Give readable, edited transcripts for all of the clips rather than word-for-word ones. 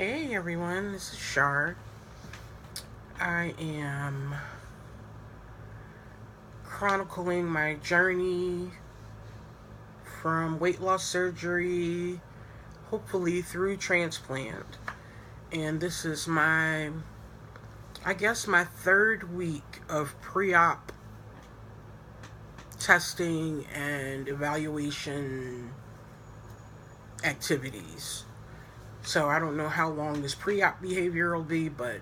Hey everyone, this is Shar. I am chronicling my journey from weight loss surgery, hopefully through transplant. And this is my third week of pre-op testing and evaluation activities. So I don't know how long this pre-op behavior will be, but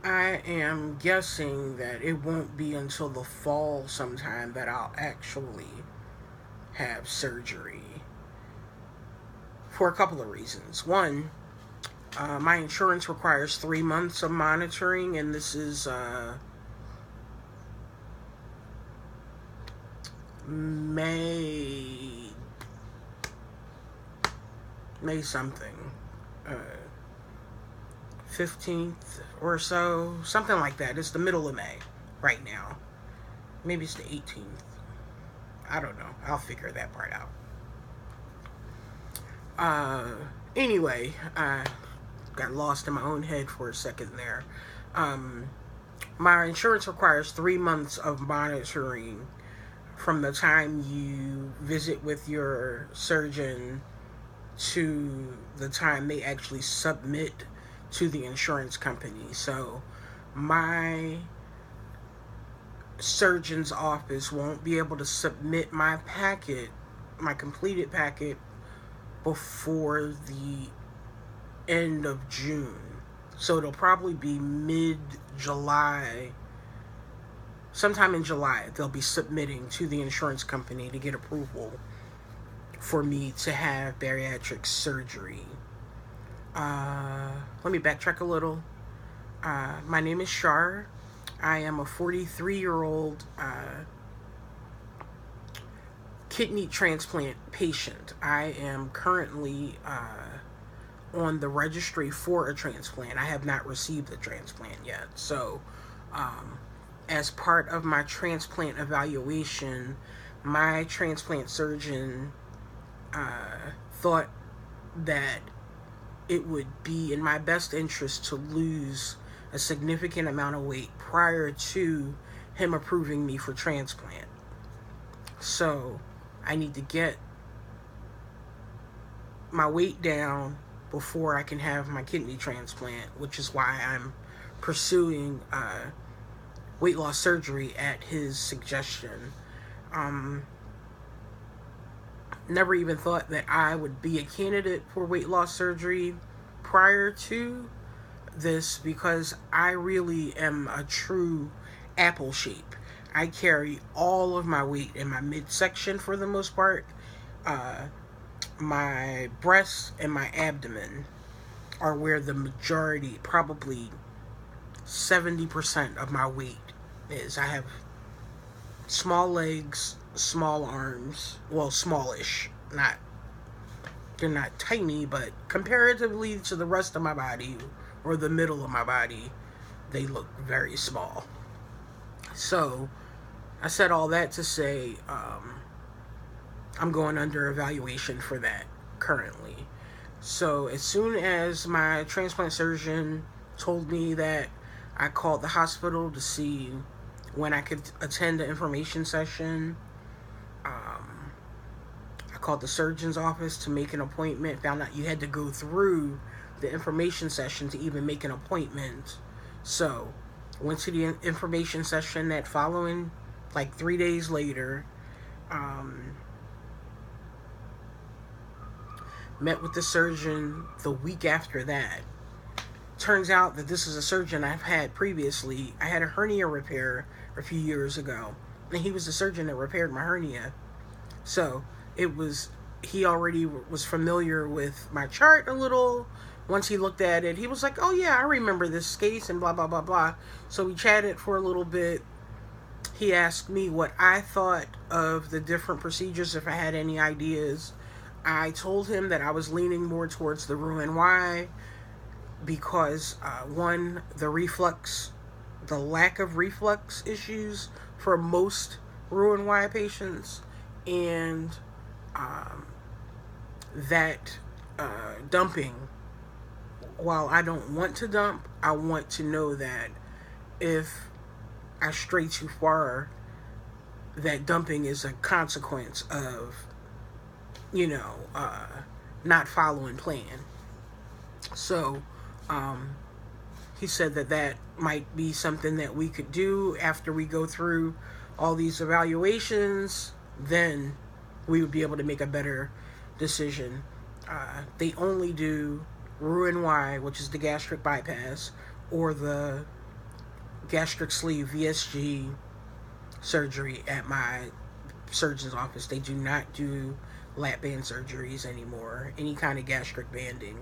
I am guessing that it won't be until the fall sometime that I'll actually have surgery. For a couple of reasons. One, my insurance requires 3 months of monitoring, and this is May something. 15th or so, something like that. It's the middle of May right now. Maybe it's the 18th. I don't know. I'll figure that part out. Anyway, I got lost in my own head for a second there. My insurance requires 3 months of monitoring from the time you visit with your surgeon to the time they actually submit to the insurance company. So my surgeon's office won't be able to submit my completed packet, before the end of June. So it'll probably be mid-July. Sometime in July, they'll be submitting to the insurance company to get approval for me to have bariatric surgery. Let me backtrack a little. My name is Shar. I am a 43-year-old kidney transplant patient. I am currently on the registry for a transplant. I have not received the transplant yet. So, as part of my transplant evaluation, my transplant surgeon thought that it would be in my best interest to lose a significant amount of weight prior to him approving me for transplant. So I need to get my weight down before I can have my kidney transplant, which is why I'm pursuing weight loss surgery at his suggestion. Never even thought that I would be a candidate for weight loss surgery prior to this, because I really am a true apple shape. I carry all of my weight in my midsection for the most part. My breasts and my abdomen are where the majority, probably 70% of my weight is. I have small legs, small arms, well, smallish, they're not tiny, but comparatively to the rest of my body, or the middle of my body, they look very small. So, I said all that to say, I'm going under evaluation for that currently. So, as soon as my transplant surgeon told me that, I called the hospital to see when I could attend the information session. I called the surgeon's office to make an appointment. Found out you had to go through the information session to even make an appointment. So, went to the information session that following, like 3 days later. Met with the surgeon the week after that. Turns out that this is a surgeon I've had previously. I had a hernia repair a few years ago, and he was the surgeon that repaired my hernia. So he already was familiar with my chart a little. Once he looked at it, he was like, oh yeah, I remember this case, and blah, blah, blah, blah. So we chatted for a little bit. He asked me what I thought of the different procedures, if I had any ideas. I told him that I was leaning more towards the Roux-en-Y, because one, the lack of reflux issues for most Roux-en-Y patients, and that dumping while I don't want to dump, I want to know that if I stray too far, that dumping is a consequence of, you know, not following plan. So, he said that that might be something that we could do after we go through all these evaluations. Then we would be able to make a better decision. They only do Roux-en-Y, which is the gastric bypass, or the gastric sleeve VSG surgery at my surgeon's office. They do not do lap band surgeries anymore, any kind of gastric banding.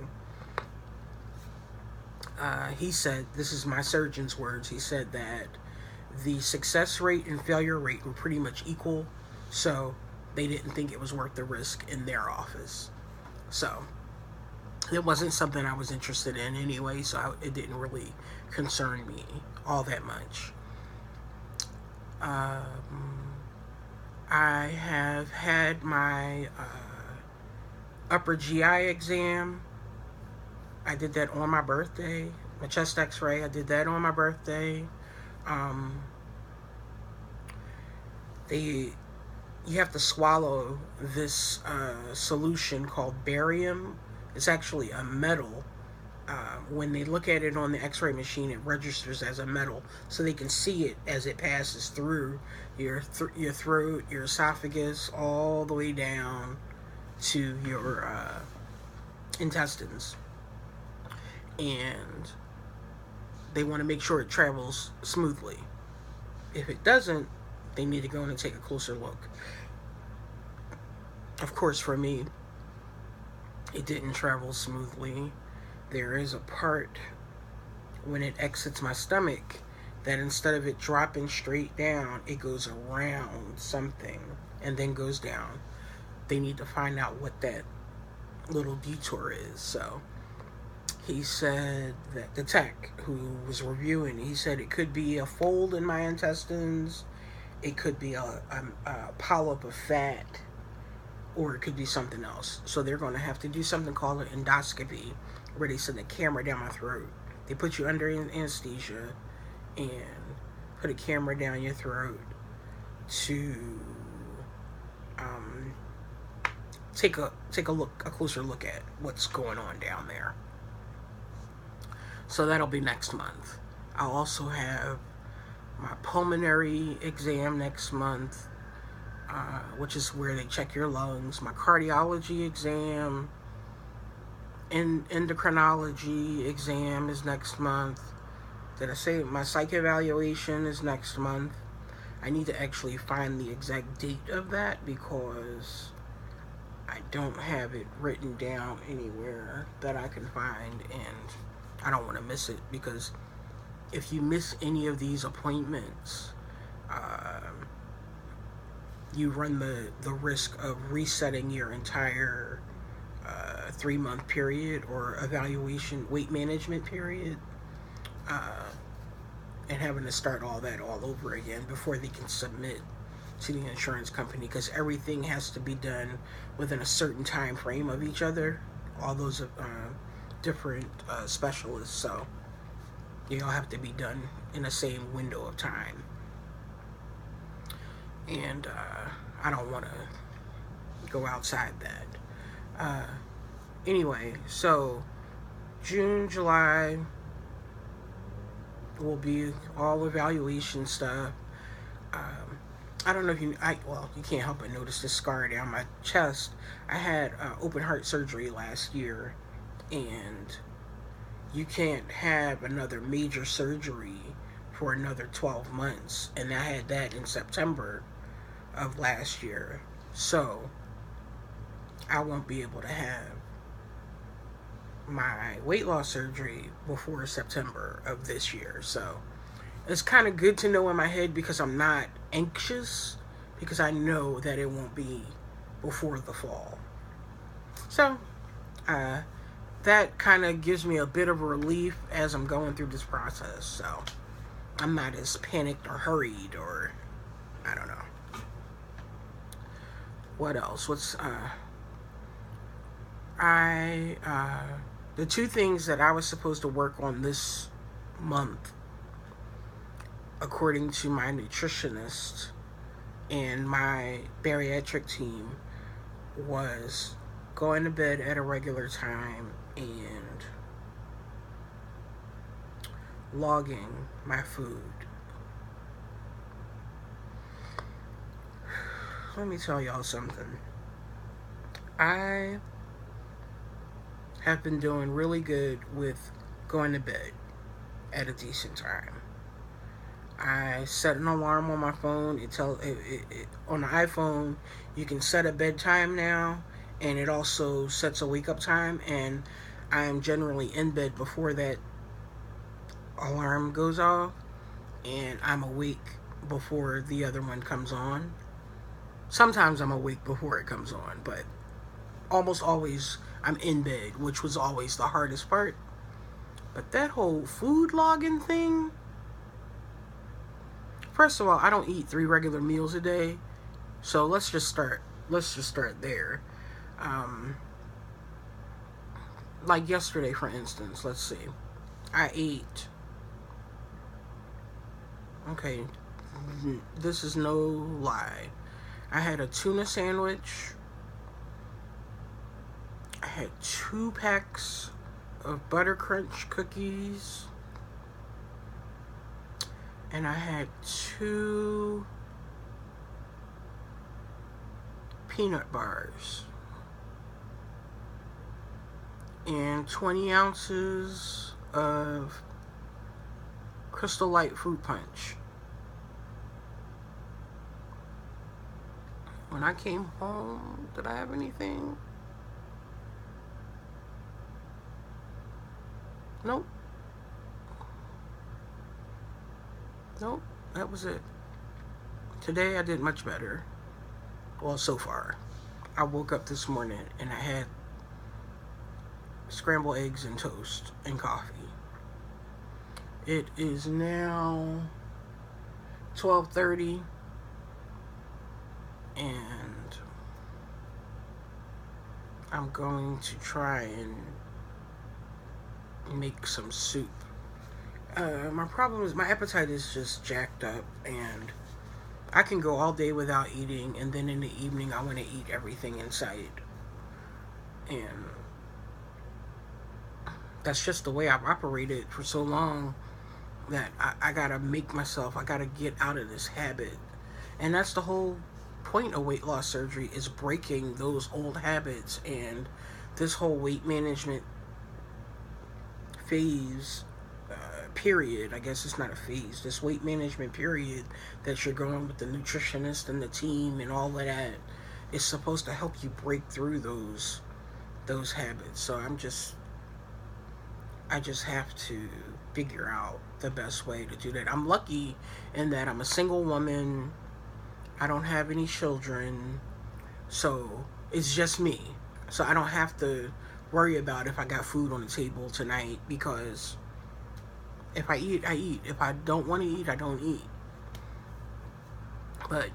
He said, this is my surgeon's words, he said that the success rate and failure rate were pretty much equal, so they didn't think it was worth the risk in their office. So it wasn't something I was interested in anyway, so it didn't really concern me all that much. I have had my upper GI exam. I did that on my birthday. My chest x-ray, I did that on my birthday. You have to swallow this solution called barium. It's actually a metal. When they look at it on the x-ray machine, it registers as a metal, so they can see it as it passes through your throat, your esophagus, all the way down to your intestines. And they want to make sure it travels smoothly. If it doesn't, they need to go in and take a closer look. Of course, for me, it didn't travel smoothly. There is a part when it exits my stomach that instead of it dropping straight down, it goes around something and then goes down. They need to find out what that little detour is. So he said that the tech who was reviewing, he said it could be a fold in my intestines, it could be a polyp of fat, or it could be something else. So they're going to have to do something called an endoscopy, where they send a camera down my throat. They put you under anesthesia and put a camera down your throat to take a closer look at what's going on down there. So that'll be next month. I'll also have my pulmonary exam next month, which is where they check your lungs. My cardiology exam and endocrinology exam is next month. Did I say my psych evaluation is next month? I need to actually find the exact date of that because I don't have it written down anywhere that I can find, and I don't want to miss it, because if you miss any of these appointments, you run the risk of resetting your entire 3-month period or evaluation weight management period, and having to start all that all over again before they can submit to the insurance company, because everything has to be done within a certain time frame of each other, all those different specialists, so they all have to be done in the same window of time. And I don't want to go outside that. Anyway, so June, July will be all evaluation stuff. I don't know if you can't help but notice the scar down my chest. I had open heart surgery last year, and you can't have another major surgery for another 12 months. And I had that in September of last year. So I won't be able to have my weight loss surgery before September of this year. So it's kind of good to know in my head, because I'm not anxious, because I know that it won't be before the fall. So that kind of gives me a bit of relief as I'm going through this process. So I'm not as panicked or hurried, or I don't know. What else? The two things that I was supposed to work on this month, according to my nutritionist and my bariatric team, was going to bed at a regular time and logging my food. Let me tell y'all something. I have been doing really good with going to bed at a decent time. I set an alarm on my phone. On the iPhone, you can set a bedtime now, and it also sets a wake up time. And I am generally in bed before that alarm goes off, and I'm awake before the other one comes on. Sometimes I'm awake before it comes on, but almost always I'm in bed, which was always the hardest part. But that whole food logging thing, first of all, I don't eat 3 regular meals a day, so let's just start there. Like yesterday, for instance, let's see, I ate, okay, this is no lie, I had a tuna sandwich, I had 2 packs of butter crunch cookies, and I had 2 peanut bars and 20 ounces of Crystal Light fruit punch. When I came home, did I have anything? Nope, that was it. Today I did much better. Well, so far. I woke up this morning and I had scrambled eggs and toast and coffee. It is now 12:30, and I'm going to try and make some soup. My problem is my appetite is just jacked up, and I can go all day without eating, and then in the evening I want to eat everything in sight. And that's just the way I've operated for so long, that I gotta I gotta get out of this habit. And that's the whole point of weight loss surgery, is breaking those old habits. And this whole weight management phase, period, I guess it's not a phase, this weight management period that you're going with the nutritionist and the team and all of that, is supposed to help you break through those habits. So I just have to figure out the best way to do that. I'm lucky in that I'm a single woman, I don't have any children, so it's just me. So I don't have to worry about if I got food on the table tonight, because if I eat, I eat. If I don't want to eat, I don't eat. But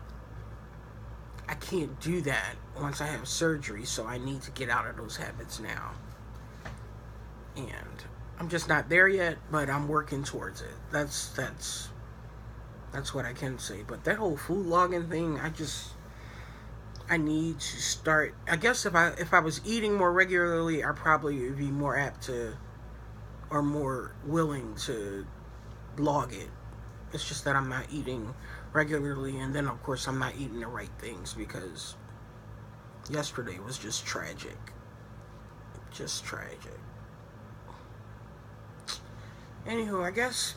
I can't do that once I have surgery, so I need to get out of those habits now. And I'm just not there yet, but I'm working towards it. That's what I can say. But that whole food logging thing, I need to start. I guess if I was eating more regularly, I probably would be more apt to, or more willing to, log it. It's just that I'm not eating regularly, and then of course I'm not eating the right things, because yesterday was just tragic. Just tragic. Anywho, I guess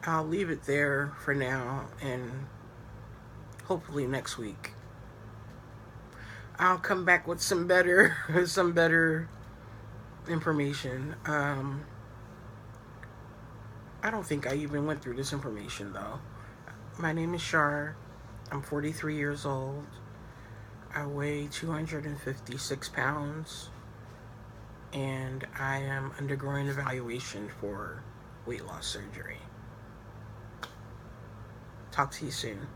I'll leave it there for now, and hopefully next week I'll come back with some better information. I don't think I even went through this information though. My name is Shar. I'm 43 years old. I weigh 256 pounds. And I am undergoing evaluation for weight loss surgery. Talk to you soon.